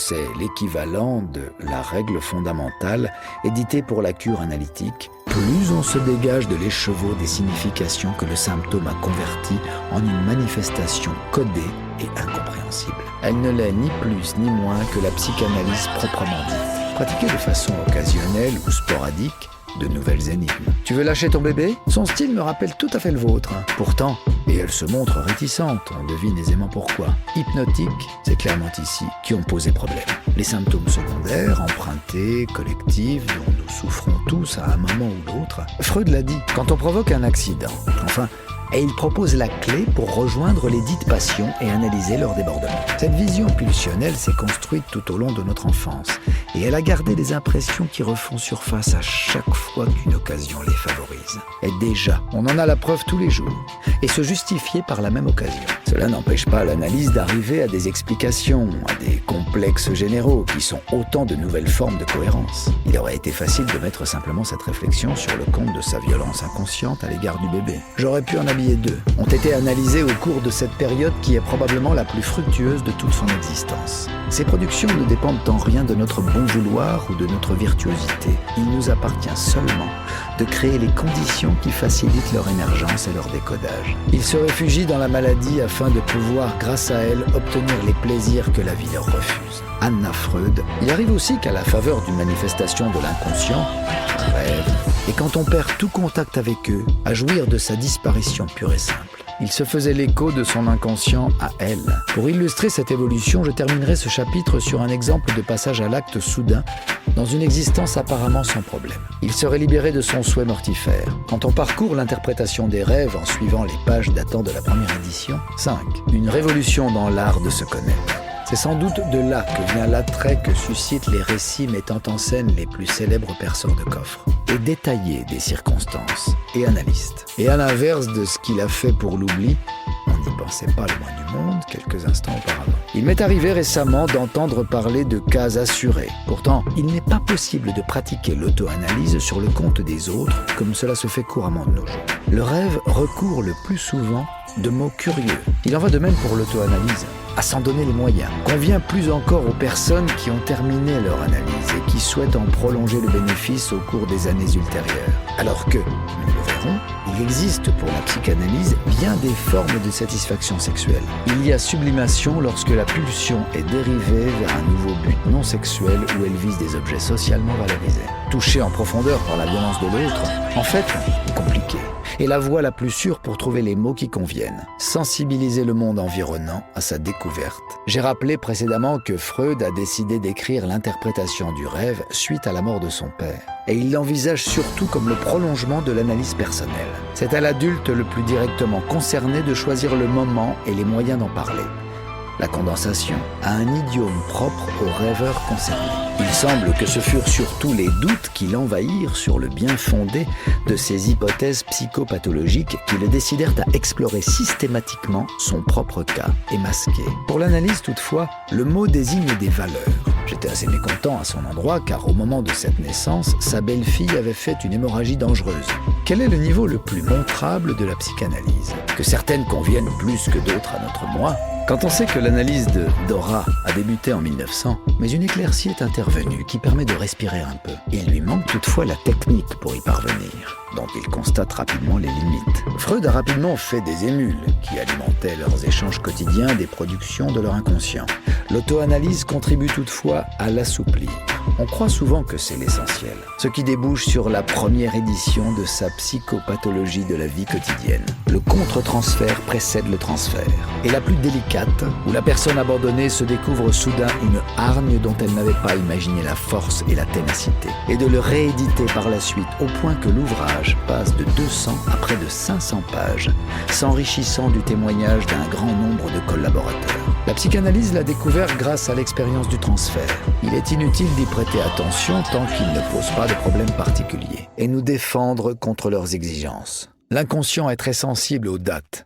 C'est l'équivalent de la règle fondamentale éditée pour la cure analytique. Plus on se dégage de l'écheveau des significations que le symptôme a converties en une manifestation codée et incompréhensible. Elle ne l'est ni plus ni moins que la psychanalyse proprement dite. Pratiquée de façon occasionnelle ou sporadique, de nouvelles énigmes. Tu veux lâcher ton bébé? Son style me rappelle tout à fait le vôtre. Pourtant, et elle se montre réticente, on devine aisément pourquoi. Hypnotique, c'est clairement ici qui ont posé problème. Les symptômes secondaires, empruntés, collectifs, dont nous souffrons tous à un moment ou l'autre. Freud l'a dit, quand on provoque un accident, et il propose la clé pour rejoindre les dites passions et analyser leur débordement. Cette vision pulsionnelle s'est construite tout au long de notre enfance et elle a gardé des impressions qui refont surface à chaque fois qu'une occasion les favorise. Et déjà, on en a la preuve tous les jours et se justifier par la même occasion. Cela n'empêche pas l'analyse d'arriver à des explications, à des complexes généraux qui sont autant de nouvelles formes de cohérence. Il aurait été facile de mettre simplement cette réflexion sur le compte de sa violence inconsciente à l'égard du bébé. J'aurais pu en habiller deux. Ont été analysés au cours de cette période qui est probablement la plus fructueuse de toute son existence. Ces productions ne dépendent en rien de notre bon vouloir ou de notre virtuosité. Il nous appartient seulement de créer les conditions qui facilitent leur émergence et leur décodage. Ils se réfugient dans la maladie afin de pouvoir, grâce à elle, obtenir les plaisirs que la vie leur refuse. Anna Freud y arrive aussi qu'à la faveur d'une manifestation de l'inconscient, un rêve, et quand on perd tout contact avec eux, à jouir de sa disparition pure et simple. Il se faisait l'écho de son inconscient à elle. Pour illustrer cette évolution, je terminerai ce chapitre sur un exemple de passage à l'acte soudain dans une existence apparemment sans problème. Il serait libéré de son souhait mortifère. Quand on parcourt l'interprétation des rêves en suivant les pages datant de la première édition, 5. Une révolution dans l'art de se connaître. C'est sans doute de là que vient l'attrait que suscitent les récits mettant en scène les plus célèbres perceurs de coffres, et détaillés des circonstances et analystes. Et à l'inverse de ce qu'il a fait pour l'oubli, on n'y pensait pas le moins du monde quelques instants auparavant. Il m'est arrivé récemment d'entendre parler de cas assurés. Pourtant, il n'est pas possible de pratiquer l'auto-analyse sur le compte des autres comme cela se fait couramment de nos jours. Le rêve recourt le plus souvent de mots curieux. Il en va de même pour l'auto-analyse, à s'en donner les moyens. Convient plus encore aux personnes qui ont terminé leur analyse et qui souhaitent en prolonger le bénéfice au cours des années ultérieures. Alors que, nous le verrons, il existe pour la psychanalyse bien des formes de satisfaction sexuelle. Il y a sublimation lorsque la pulsion est dérivée vers un nouveau but non sexuel où elle vise des objets socialement valorisés. Touché en profondeur par la violence de l'autre, en fait, est compliqué. Et la voie la plus sûre pour trouver les mots qui conviennent. Sensibiliser le monde environnant à sa découverte. J'ai rappelé précédemment que Freud a décidé d'écrire l'interprétation du rêve suite à la mort de son père. Et il l'envisage surtout comme le prolongement de l'analyse personnelle. C'est à l'adulte le plus directement concerné de choisir le moment et les moyens d'en parler. La condensation a un idiome propre aux rêveurs concernés. Il semble que ce furent surtout les doutes qui l'envahirent sur le bien fondé de ces hypothèses psychopathologiques qui le décidèrent à explorer systématiquement son propre cas et masqué. Pour l'analyse toutefois, le mot désigne des valeurs. J'étais assez mécontent à son endroit car au moment de cette naissance, sa belle-fille avait fait une hémorragie dangereuse. Quel est le niveau le plus montrable de la psychanalyse? Que certaines conviennent plus que d'autres à notre moi? Quand on sait que l'analyse de Dora a débuté en 1900, mais une éclaircie est intervenue qui permet de respirer un peu. Il lui manque toutefois la technique pour y parvenir, dont il constate rapidement les limites. Freud a rapidement fait des émules qui alimentaient leurs échanges quotidiens des productions de leur inconscient. L'auto-analyse contribue toutefois à l'assouplir. On croit souvent que c'est l'essentiel, ce qui débouche sur la première édition de sa psychopathologie de la vie quotidienne. Le contre-transfert précède le transfert. Et la plus délicate, où la personne abandonnée se découvre soudain une hargne dont elle n'avait pas imaginé la force et la ténacité, et de le rééditer par la suite au point que l'ouvrage passe de 200 à près de 500 pages, s'enrichissant du témoignage d'un grand nombre de collaborateurs. La psychanalyse l'a découvert grâce à l'expérience du transfert. Il est inutile d'y prêter attention tant qu'il ne pose pas de problème particulier et nous défendre contre leurs exigences. L'inconscient est très sensible aux dates